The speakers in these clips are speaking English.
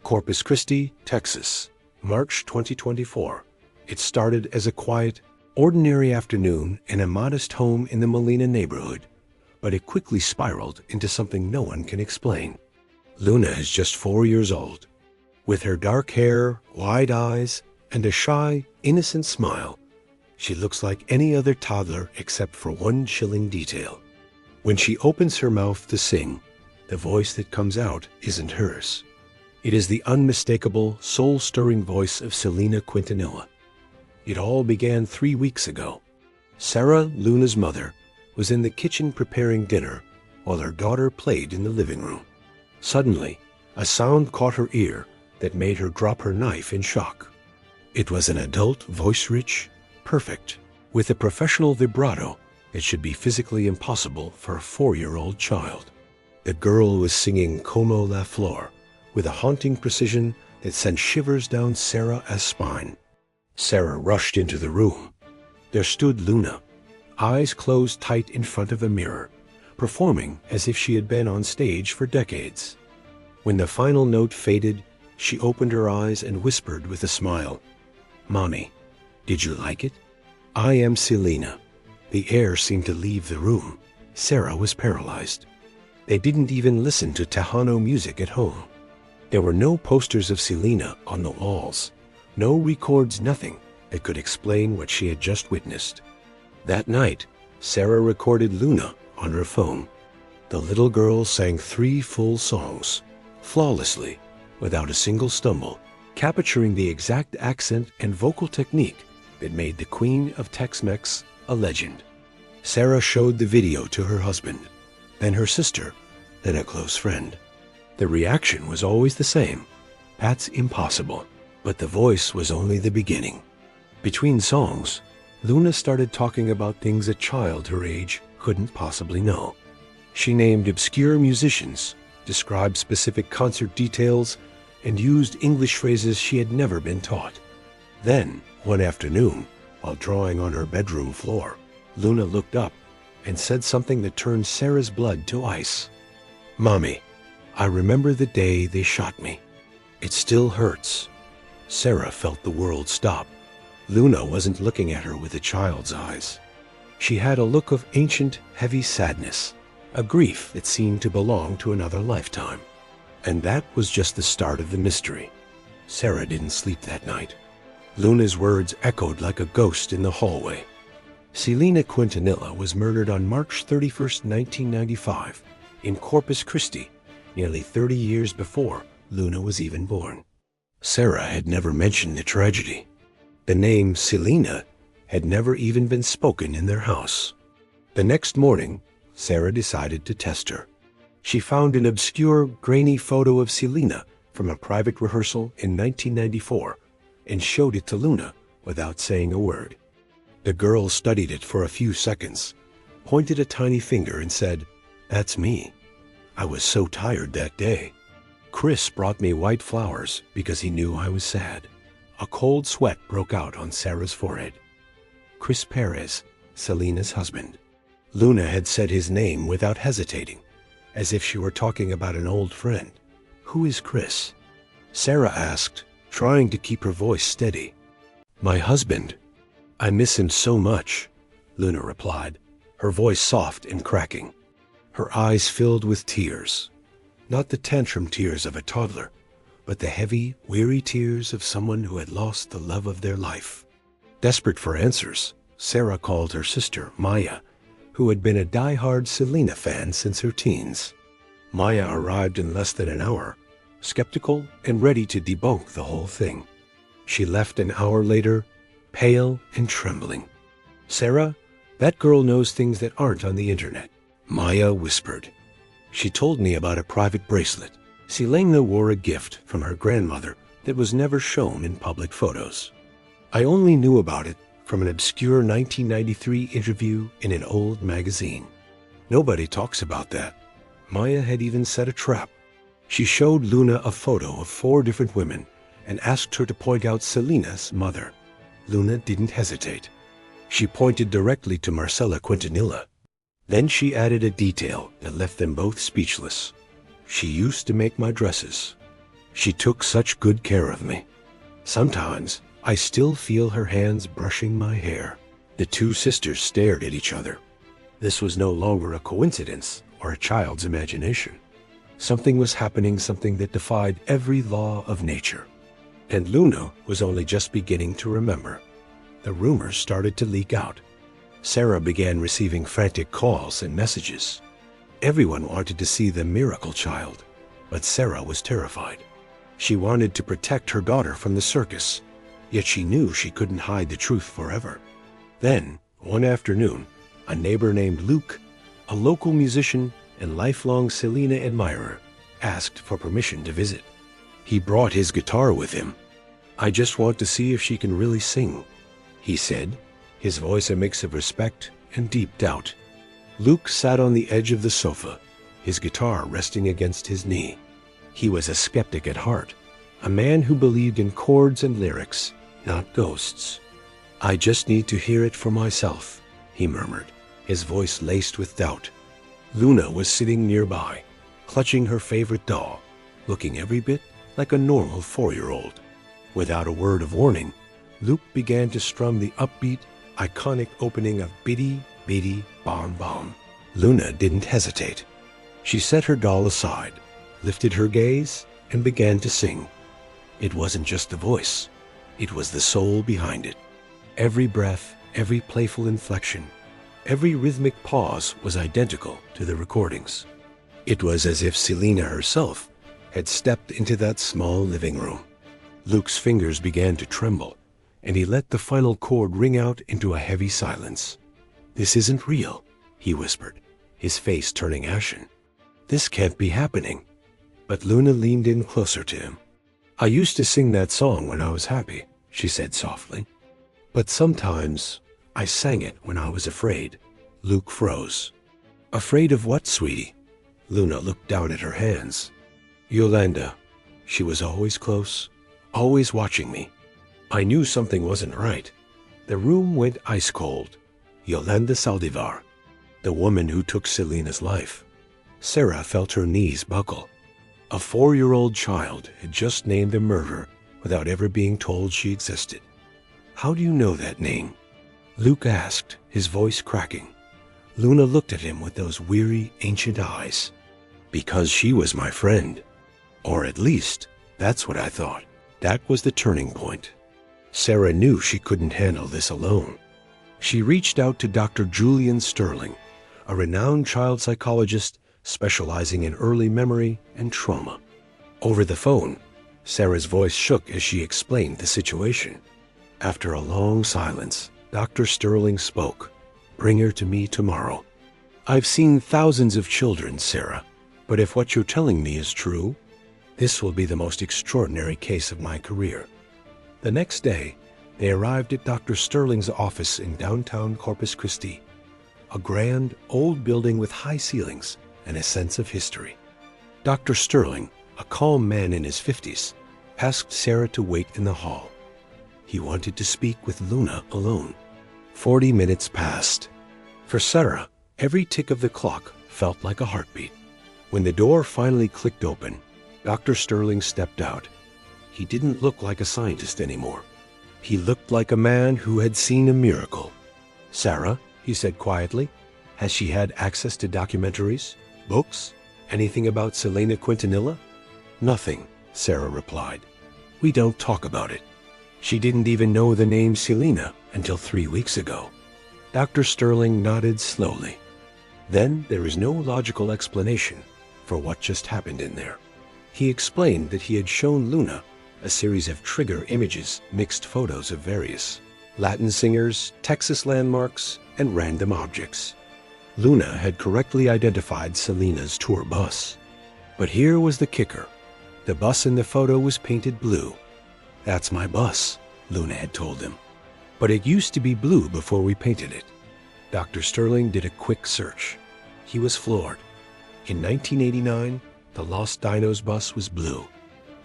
Corpus Christi, Texas, March 2024. It started as a quiet, ordinary afternoon in a modest home in the Molina neighborhood, but it quickly spiraled into something no one can explain. Luna is just 4 years old. With her dark hair, wide eyes, and a shy, innocent smile, she looks like any other toddler except for one chilling detail. When she opens her mouth to sing, the voice that comes out isn't hers. It is the unmistakable, soul-stirring voice of Selena Quintanilla. It all began 3 weeks ago. Sarah, Luna's mother, was in the kitchen preparing dinner while her daughter played in the living room. Suddenly, a sound caught her ear that made her drop her knife in shock. It was an adult, voice-rich, perfect, with a professional vibrato that should be physically impossible for a 4-year-old child. The girl was singing Como la Flor with a haunting precision that sent shivers down Sarah's spine. Sarah rushed into the room. There stood Luna, eyes closed tight in front of a mirror, performing as if she had been on stage for decades. When the final note faded, she opened her eyes and whispered with a smile, "Mommy, did you like it?" "I am Selena." The air seemed to leave the room. Sarah was paralyzed. They didn't even listen to Tejano music at home. There were no posters of Selena on the walls, no records, nothing that could explain what she had just witnessed. That night, Sarah recorded Luna on her phone. The little girl sang 3 full songs, flawlessly, without a single stumble, capturing the exact accent and vocal technique that made the Queen of Tex-Mex a legend. Sarah showed the video to her husband, then her sister, then a close friend. The reaction was always the same. "That's impossible." But the voice was only the beginning. Between songs, Luna started talking about things a child her age couldn't possibly know. She named obscure musicians, described specific concert details, and used English phrases she had never been taught. Then, one afternoon, while drawing on her bedroom floor, Luna looked up and said something that turned Sarah's blood to ice. "Mommy, I remember the day they shot me. It still hurts." Sarah felt the world stop. Luna wasn't looking at her with a child's eyes. She had a look of ancient, heavy sadness, a grief that seemed to belong to another lifetime. And that was just the start of the mystery. Sarah didn't sleep that night. Luna's words echoed like a ghost in the hallway. Selena Quintanilla was murdered on March 31st, 1995, in Corpus Christi, nearly 30 years before Luna was even born. Sarah had never mentioned the tragedy. The name Selena had never even been spoken in their house. The next morning, Sarah decided to test her. She found an obscure, grainy photo of Selena from a private rehearsal in 1994 and showed it to Luna without saying a word. The girl studied it for a few seconds, pointed a tiny finger and said, "That's me. I was so tired that day. Chris brought me white flowers because he knew I was sad." A cold sweat broke out on Sarah's forehead. Chris Pérez, Selena's husband. Luna had said his name without hesitating, as if she were talking about an old friend. "Who is Chris?" Sarah asked, trying to keep her voice steady. "My husband. I miss him so much," Luna replied, her voice soft and cracking. Her eyes filled with tears. Not the tantrum tears of a toddler, but the heavy, weary tears of someone who had lost the love of their life. Desperate for answers, Sarah called her sister, Maya, who had been a die-hard Selena fan since her teens. Maya arrived in less than an hour, skeptical and ready to debunk the whole thing. She left an hour later, pale and trembling. "Sarah, that girl knows things that aren't on the internet," Maya whispered. "She told me about a private bracelet. Selena wore a gift from her grandmother that was never shown in public photos. I only knew about it from an obscure 1993 interview in an old magazine. Nobody talks about that." Maya had even set a trap. She showed Luna a photo of 4 different women and asked her to point out Selena's mother. Luna didn't hesitate. She pointed directly to Marcella Quintanilla. Then she added a detail that left them both speechless. "She used to make my dresses." She took such good care of me. Sometimes I still feel her hands brushing my hair." The two sisters stared at each other. This was no longer a coincidence or a child's imagination. Something was happening, something that defied every law of nature. And Luna was only just beginning to remember. The rumors started to leak out. Sarah began receiving frantic calls and messages. Everyone wanted to see the miracle child, but Sarah was terrified. She wanted to protect her daughter from the circus, yet she knew she couldn't hide the truth forever. Then, one afternoon, a neighbor named Luke, a local musician and lifelong Selena admirer, asked for permission to visit. He brought his guitar with him. "I just want to see if she can really sing," he said, his voice a mix of respect and deep doubt. Luke sat on the edge of the sofa, his guitar resting against his knee. He was a skeptic at heart, a man who believed in chords and lyrics, not ghosts. "I just need to hear it for myself," he murmured, his voice laced with doubt. Luna was sitting nearby, clutching her favorite doll, looking every bit like a normal 4-year-old. Without a word of warning, Luke began to strum the upbeat, iconic opening of Biddy, Biddy, Bom Bom. Luna didn't hesitate. She set her doll aside, lifted her gaze, and began to sing. It wasn't just the voice. It was the soul behind it. Every breath, every playful inflection, every rhythmic pause was identical to the recordings. It was as if Selena herself had stepped into that small living room. Luke's fingers began to tremble, and he let the final chord ring out into a heavy silence. "This isn't real," he whispered, his face turning ashen. "This can't be happening." But Luna leaned in closer to him. "I used to sing that song when I was happy," she said softly. "But sometimes I sang it when I was afraid." Luke froze. "Afraid of what, sweetie?" Luna looked down at her hands. "Yolanda. She was always close, always watching me. I knew something wasn't right." The room went ice cold. Yolanda Saldivar, the woman who took Selena's life. Sarah felt her knees buckle. A 4-year-old child had just named the murderer without ever being told she existed. "How do you know that name?" Luke asked, his voice cracking. Luna looked at him with those weary, ancient eyes. "Because she was my friend. Or at least, that's what I thought." That was the turning point. Sarah knew she couldn't handle this alone. She reached out to Dr. Julian Sterling, a renowned child psychologist specializing in early memory and trauma. Over the phone, Sarah's voice shook as she explained the situation. After a long silence, Dr. Sterling spoke. "Bring her to me tomorrow. I've seen thousands of children, Sarah, but if what you're telling me is true, this will be the most extraordinary case of my career." The next day, they arrived at Dr. Sterling's office in downtown Corpus Christi, a grand, old building with high ceilings and a sense of history. Dr. Sterling, a calm man in his 50s, asked Sarah to wait in the hall. He wanted to speak with Luna alone. 40 minutes passed. For Sarah, every tick of the clock felt like a heartbeat. When the door finally clicked open, Dr. Sterling stepped out. He didn't look like a scientist anymore. He looked like a man who had seen a miracle. "Sarah," he said quietly, "has she had access to documentaries, books, anything about Selena Quintanilla?" "Nothing," Sarah replied. "We don't talk about it. She didn't even know the name Selena until 3 weeks ago." Dr. Sterling nodded slowly. Then there is no logical explanation for what just happened in there. He explained that he had shown Luna a series of trigger images, mixed photos of various Latin singers, Texas landmarks, and random objects. Luna had correctly identified Selena's tour bus. But here was the kicker. The bus in the photo was painted blue. "That's my bus," Luna had told him. "But it used to be blue before we painted it." Dr. Sterling did a quick search. He was floored. In 1989, the Lost Dinos bus was blue.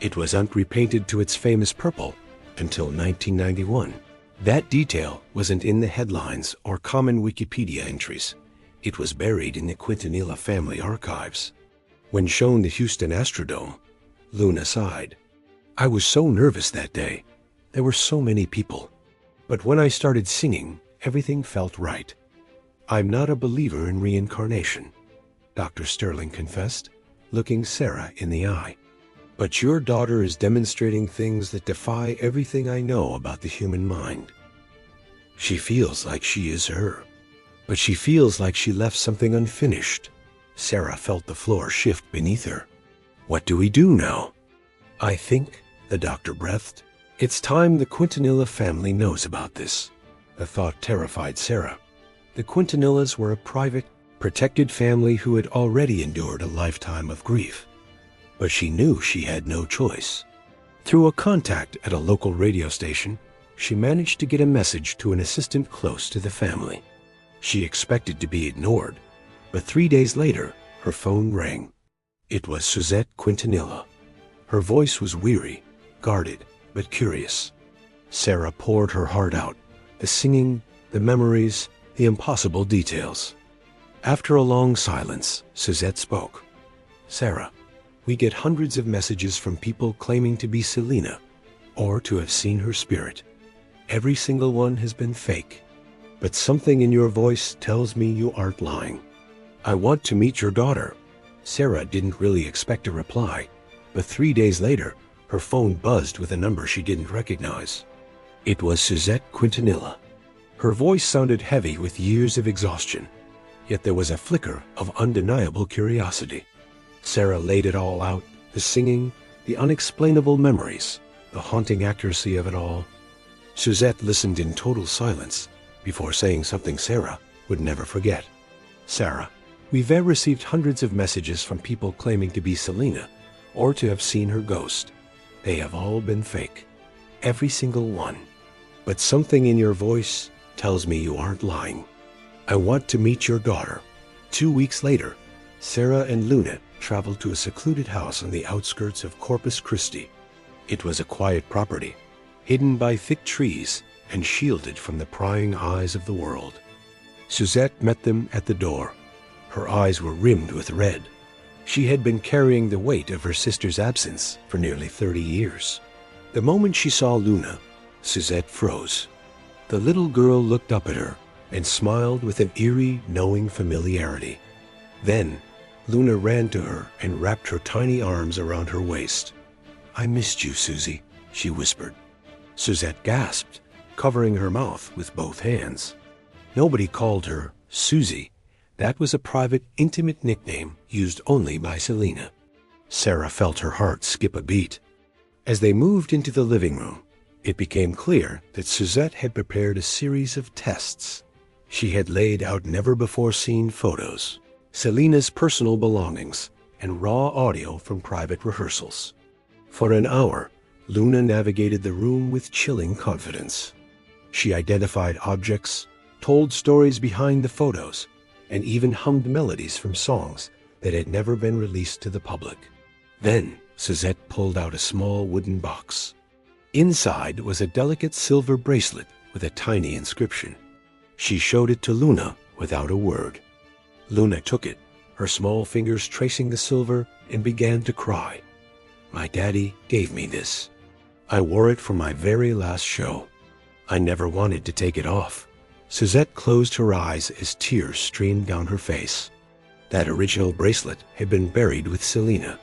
It was unrepainted to its famous purple until 1991. That detail wasn't in the headlines or common Wikipedia entries. It was buried in the Quintanilla family archives. When shown the Houston Astrodome, Luna sighed. I was so nervous that day. There were so many people. But when I started singing, everything felt right. I'm not a believer in reincarnation, Dr. Sterling confessed, looking Sarah in the eye. But your daughter is demonstrating things that defy everything I know about the human mind. She feels like she is her, but she feels like she left something unfinished. Sarah felt the floor shift beneath her. What do we do now? I think, the doctor breathed, it's time the Quintanilla family knows about this. The thought terrified Sarah. The Quintanillas were a private, protected family who had already endured a lifetime of grief. But she knew she had no choice. Through a contact at a local radio station, she managed to get a message to an assistant close to the family. She expected to be ignored, but 3 days later, her phone rang. It was Suzette Quintanilla. Her voice was weary, guarded, but curious. Sarah poured her heart out, the singing, the memories, the impossible details. After a long silence, Suzette spoke. Sarah, we get hundreds of messages from people claiming to be Selena, or to have seen her spirit. Every single one has been fake, but something in your voice tells me you aren't lying. I want to meet your daughter. Sarah didn't really expect a reply, but 3 days later, her phone buzzed with a number she didn't recognize. It was Suzette Quintanilla. Her voice sounded heavy with years of exhaustion, yet there was a flicker of undeniable curiosity. Sarah laid it all out, the singing, the unexplainable memories, the haunting accuracy of it all. Suzette listened in total silence before saying something Sarah would never forget. Sarah, we've received hundreds of messages from people claiming to be Selena or to have seen her ghost. They have all been fake. Every single one. But something in your voice tells me you aren't lying. I want to meet your daughter. 2 weeks later, Sarah and Luna traveled to a secluded house on the outskirts of Corpus Christi. It was a quiet property, hidden by thick trees and shielded from the prying eyes of the world. Suzette met them at the door. Her eyes were rimmed with red. She had been carrying the weight of her sister's absence for nearly 30 years. The moment she saw Luna, Suzette froze. The little girl looked up at her and smiled with an eerie, knowing familiarity. Then, Luna ran to her and wrapped her tiny arms around her waist. I missed you, Susie, she whispered. Suzette gasped, covering her mouth with both hands. Nobody called her Susie. That was a private, intimate nickname used only by Selena. Sarah felt her heart skip a beat. As they moved into the living room, it became clear that Suzette had prepared a series of tests. She had laid out never-before-seen photos, Selena's personal belongings, and raw audio from private rehearsals. For an hour, Luna navigated the room with chilling confidence. She identified objects, told stories behind the photos, and even hummed melodies from songs that had never been released to the public. Then, Suzette pulled out a small wooden box. Inside was a delicate silver bracelet with a tiny inscription. She showed it to Luna without a word. Luna took it, her small fingers tracing the silver, and began to cry. My daddy gave me this. I wore it for my very last show. I never wanted to take it off. Suzette closed her eyes as tears streamed down her face. That original bracelet had been buried with Selena.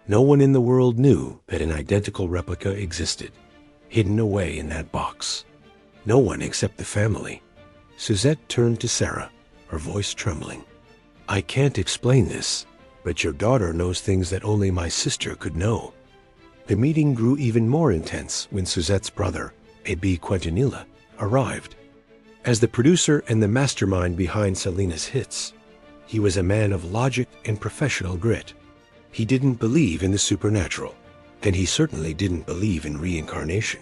No one in the world knew that an identical replica existed, hidden away in that box. No one except the family. Suzette turned to Sarah, her voice trembling. I can't explain this, but your daughter knows things that only my sister could know. The meeting grew even more intense when Suzette's brother, A.B. Quintanilla, arrived. As the producer and the mastermind behind Selena's hits, he was a man of logic and professional grit. He didn't believe in the supernatural, and he certainly didn't believe in reincarnation.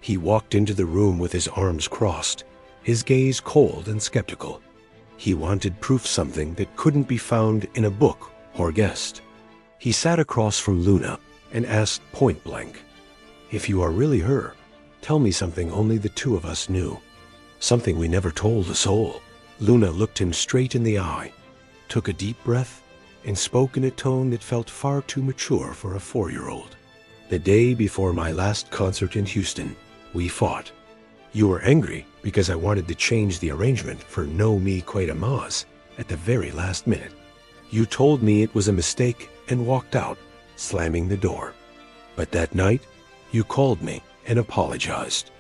He walked into the room with his arms crossed, his gaze cold and skeptical. He wanted proof something that couldn't be found in a book or guessed. He sat across from Luna and asked point blank, if you are really her, tell me something only the two of us knew. Something we never told a soul. Luna looked him straight in the eye, took a deep breath, and spoke in a tone that felt far too mature for a 4-year-old. "The day before my last concert in Houston, we fought. You were angry because I wanted to change the arrangement for No Me Queda Mas at the very last minute. You told me it was a mistake and walked out, slamming the door. But that night, you called me and apologized.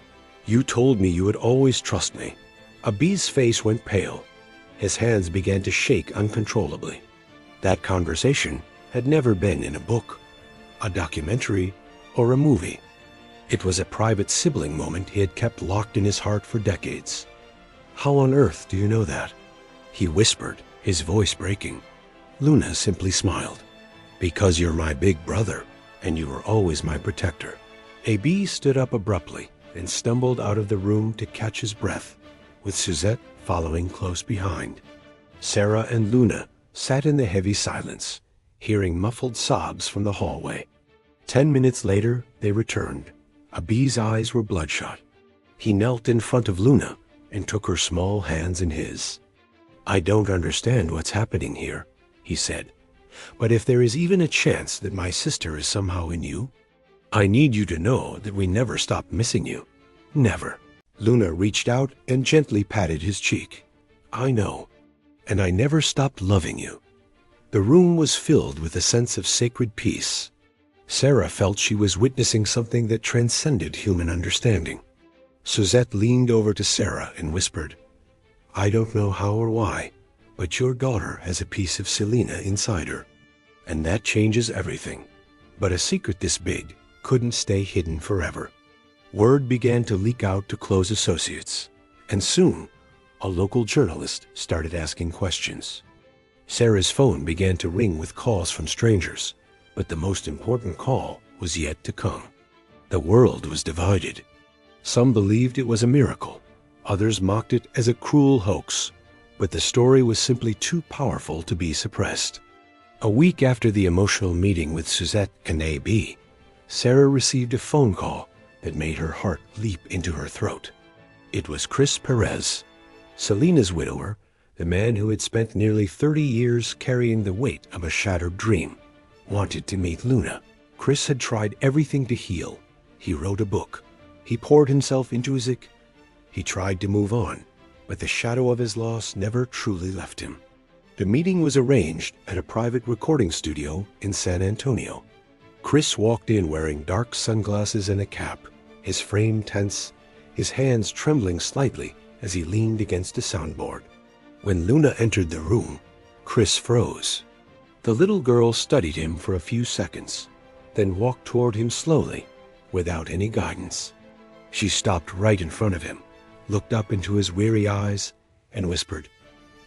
You told me you would always trust me." Abhi's face went pale. His hands began to shake uncontrollably. That conversation had never been in a book, a documentary, or a movie. It was a private sibling moment he had kept locked in his heart for decades. "How on earth do you know that?" he whispered, his voice breaking. Luna simply smiled. "Because you're my big brother, and you were always my protector." Abhi stood up abruptly and stumbled out of the room to catch his breath, with Suzette following close behind. Sarah and Luna sat in the heavy silence, hearing muffled sobs from the hallway. 10 minutes later, they returned. Abhi's eyes were bloodshot. He knelt in front of Luna and took her small hands in his. "I don't understand what's happening here," he said. "But if there is even a chance that my sister is somehow in you, I need you to know that we never stopped missing you. Never." Luna reached out and gently patted his cheek. "I know. And I never stopped loving you." The room was filled with a sense of sacred peace. Sarah felt she was witnessing something that transcended human understanding. Suzette leaned over to Sarah and whispered, "I don't know how or why, but your daughter has a piece of Selena inside her. And that changes everything. But a secret this big couldn't stay hidden forever." Word began to leak out to close associates, and soon a local journalist started asking questions. Sarah's phone began to ring with calls from strangers, but the most important call was yet to come. The world was divided. Some believed it was a miracle, others mocked it as a cruel hoax, but the story was simply too powerful to be suppressed. A week after the emotional meeting with Suzette and AB, Sarah received a phone call that made her heart leap into her throat. It was Chris Pérez, Selena's widower, the man who had spent nearly 30 years carrying the weight of a shattered dream, wanted to meet Luna. Chris had tried everything to heal. He wrote a book. He poured himself into music. He tried to move on, but the shadow of his loss never truly left him. The meeting was arranged at a private recording studio in San Antonio. Chris walked in wearing dark sunglasses and a cap, his frame tense, his hands trembling slightly as he leaned against a soundboard. When Luna entered the room, Chris froze. The little girl studied him for a few seconds, then walked toward him slowly, without any guidance. She stopped right in front of him, looked up into his weary eyes, and whispered,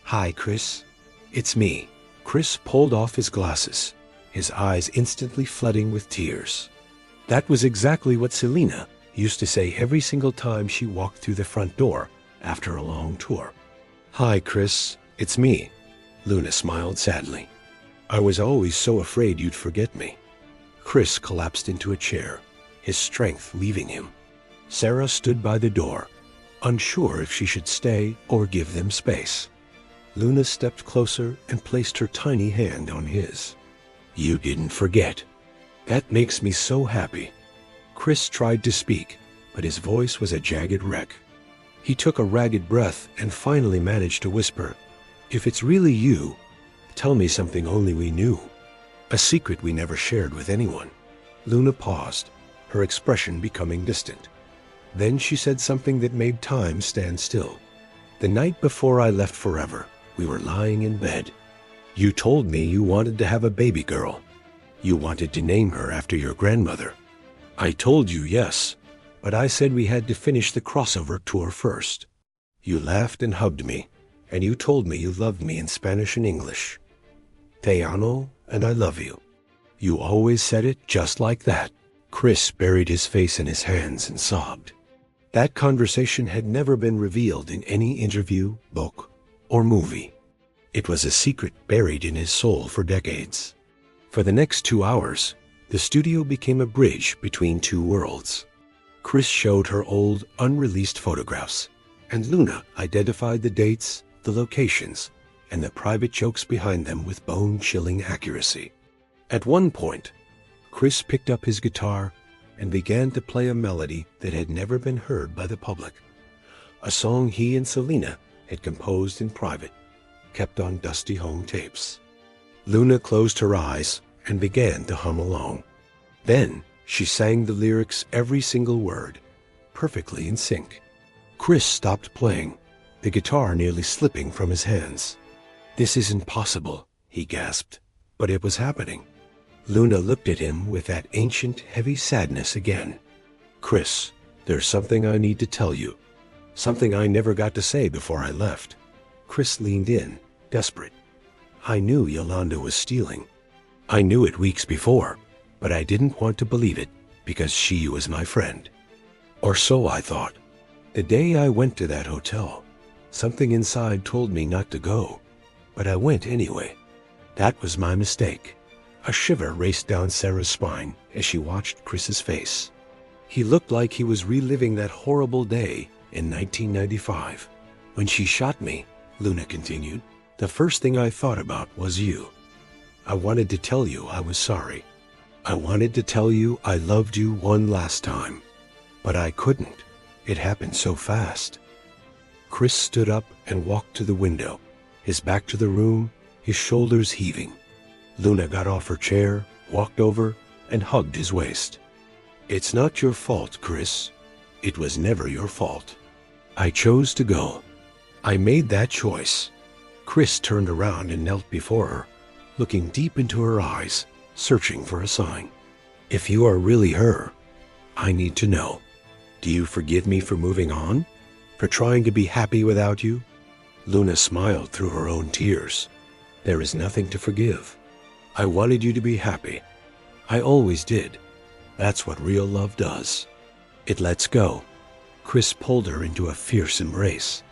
"Hi, Chris. It's me." Chris pulled off his glasses, his eyes instantly flooding with tears. That was exactly what Selena used to say every single time she walked through the front door after a long tour. "Hi, Chris. It's me." Luna smiled sadly. "I was always so afraid you'd forget me." Chris collapsed into a chair, his strength leaving him. Sarah stood by the door, unsure if she should stay or give them space. Luna stepped closer and placed her tiny hand on his. "You didn't forget. That makes me so happy." Chris tried to speak, but his voice was a jagged wreck. He took a ragged breath and finally managed to whisper, "If it's really you, tell me something only we knew. A secret we never shared with anyone." Luna paused, her expression becoming distant. Then she said something that made time stand still. "The night before I left forever, we were lying in bed. You told me you wanted to have a baby girl. You wanted to name her after your grandmother. I told you yes, but I said we had to finish the crossover tour first. You laughed and hugged me, and you told me you loved me in Spanish and English. Te amo, and I love you. You always said it just like that." Chris buried his face in his hands and sobbed. That conversation had never been revealed in any interview, book, or movie. It was a secret buried in his soul for decades. For the next 2 hours, the studio became a bridge between two worlds. Chris showed her old, unreleased photographs, and Luna identified the dates, the locations, and the private jokes behind them with bone-chilling accuracy. At one point, Chris picked up his guitar and began to play a melody that had never been heard by the public, a song he and Selena had composed in private, kept on dusty home tapes. Luna closed her eyes and began to hum along. Then she sang the lyrics, every single word, perfectly in sync. Chris stopped playing, the guitar nearly slipping from his hands. "This isn't possible," he gasped, but it was happening. Luna looked at him with that ancient, heavy sadness again. "Chris, there's something I need to tell you. Something I never got to say before I left." Chris leaned in, desperate. "I knew Yolanda was stealing. I knew it weeks before, but I didn't want to believe it because she was my friend. Or so I thought. The day I went to that hotel, something inside told me not to go, but I went anyway. That was my mistake." A shiver raced down Sarah's spine as she watched Chris's face. He looked like he was reliving that horrible day in 1995. "When she shot me," Luna continued, "the first thing I thought about was you. I wanted to tell you I was sorry. I wanted to tell you I loved you one last time. But I couldn't. It happened so fast." Chris stood up and walked to the window, his back to the room, his shoulders heaving. Luna got off her chair, walked over, and hugged his waist. "It's not your fault, Chris. It was never your fault. I chose to go. I made that choice." Chris turned around and knelt before her, looking deep into her eyes, searching for a sign. "If you are really her, I need to know. Do you forgive me for moving on? For trying to be happy without you?" Luna smiled through her own tears. "There is nothing to forgive. I wanted you to be happy. I always did. That's what real love does. It lets go." Chris pulled her into a fierce embrace.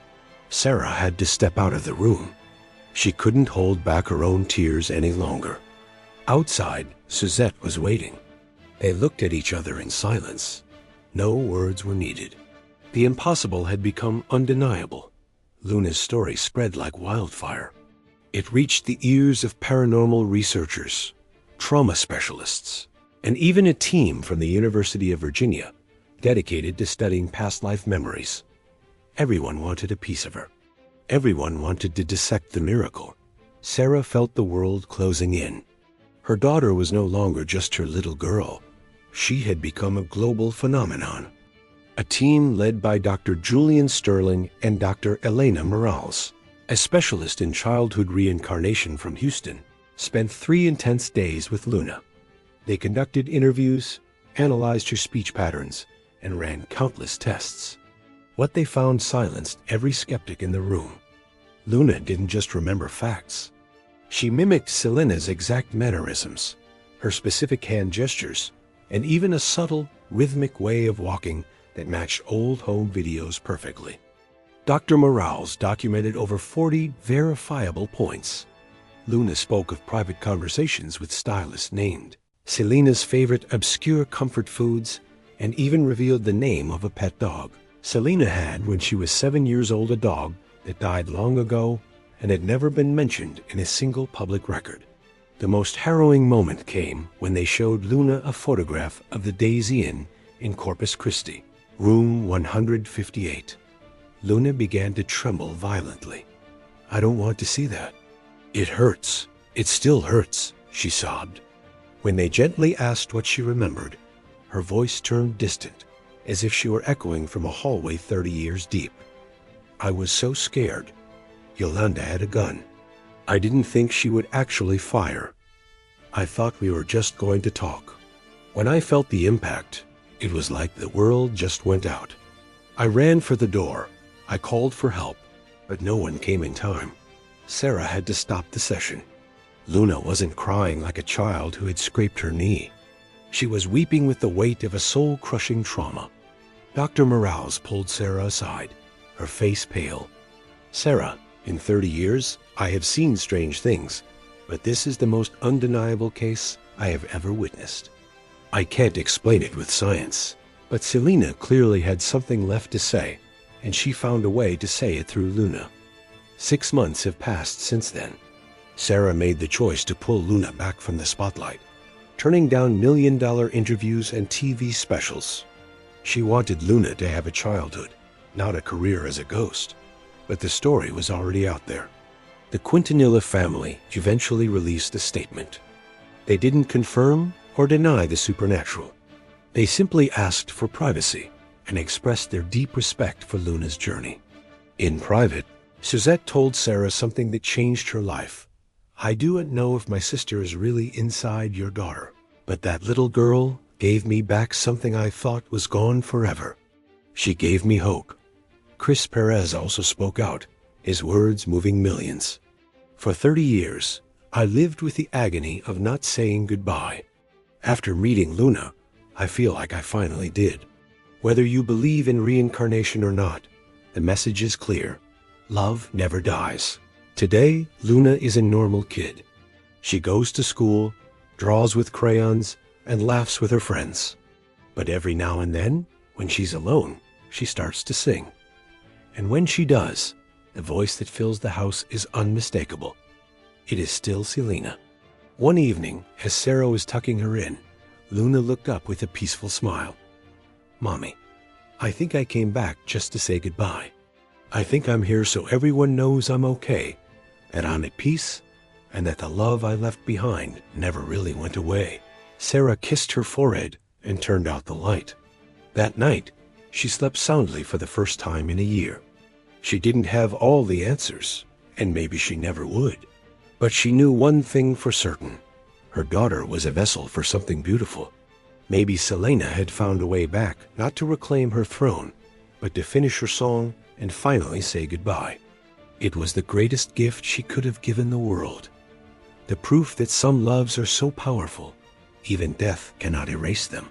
Sarah had to step out of the room. She couldn't hold back her own tears any longer. Outside, Suzette was waiting. They looked at each other in silence. No words were needed. The impossible had become undeniable. Luna's story spread like wildfire. It reached the ears of paranormal researchers, trauma specialists, and even a team from the University of Virginia dedicated to studying past life memories. Everyone wanted a piece of her. Everyone wanted to dissect the miracle. Sarah felt the world closing in. Her daughter was no longer just her little girl. She had become a global phenomenon. A team led by Dr. Julian Sterling and Dr. Elena Morales, a specialist in childhood reincarnation from Houston, spent 3 intense days with Luna. They conducted interviews, analyzed her speech patterns, and ran countless tests. What they found silenced every skeptic in the room. Luna didn't just remember facts. She mimicked Selena's exact mannerisms, her specific hand gestures, and even a subtle, rhythmic way of walking that matched old home videos perfectly. Dr. Morales documented over 40 verifiable points. Luna spoke of private conversations with stylists named Selena's favorite obscure comfort foods, and even revealed the name of a pet dog. Selena had, when she was 7 years old, a dog that died long ago and had never been mentioned in a single public record. The most harrowing moment came when they showed Luna a photograph of the Daisy Inn in Corpus Christi, room 158. Luna began to tremble violently. "I don't want to see that. It hurts. It still hurts," she sobbed. When they gently asked what she remembered, her voice turned distant, as if she were echoing from a hallway 30 years deep. "I was so scared. Yolanda had a gun. I didn't think she would actually fire. I thought we were just going to talk. When I felt the impact, it was like the world just went out. I ran for the door. I called for help, but no one came in time. Sarah had to stop the session." Luna wasn't crying like a child who had scraped her knee. She was weeping with the weight of a soul-crushing trauma. Dr. Morales pulled Sarah aside, her face pale. "Sarah, in 30 years, I have seen strange things, but this is the most undeniable case I have ever witnessed. I can't explain it with science, but Selena clearly had something left to say, and she found a way to say it through Luna. 6 months have passed since then. Sarah made the choice to pull Luna back from the spotlight, turning down million-dollar interviews and TV specials. She wanted Luna to have a childhood, not a career as a ghost. But the story was already out there. The Quintanilla family eventually released a statement. They didn't confirm or deny the supernatural. They simply asked for privacy and expressed their deep respect for Luna's journey. In private, Suzette told Sarah something that changed her life. "I don't know if my sister is really inside your daughter, but that little girl gave me back something I thought was gone forever. She gave me hope." Chris Pérez also spoke out, his words moving millions. "For 30 years, I lived with the agony of not saying goodbye. After meeting Luna, I feel like I finally did. Whether you believe in reincarnation or not, the message is clear. Love never dies." Today, Luna is a normal kid. She goes to school, draws with crayons, and laughs with her friends. But every now and then, when she's alone, she starts to sing. And when she does, the voice that fills the house is unmistakable. It is still Selena. One evening, as Sarah was tucking her in, Luna looked up with a peaceful smile. "Mommy, I think I came back just to say goodbye. I think I'm here so everyone knows I'm okay, that I'm at peace, and that the love I left behind never really went away." Sarah kissed her forehead and turned out the light. That night, she slept soundly for the first time in a year. She didn't have all the answers, and maybe she never would. But she knew one thing for certain. Her daughter was a vessel for something beautiful. Maybe Selena had found a way back, not to reclaim her throne, but to finish her song and finally say goodbye. It was the greatest gift she could have given the world. The proof that some loves are so powerful, even death cannot erase them.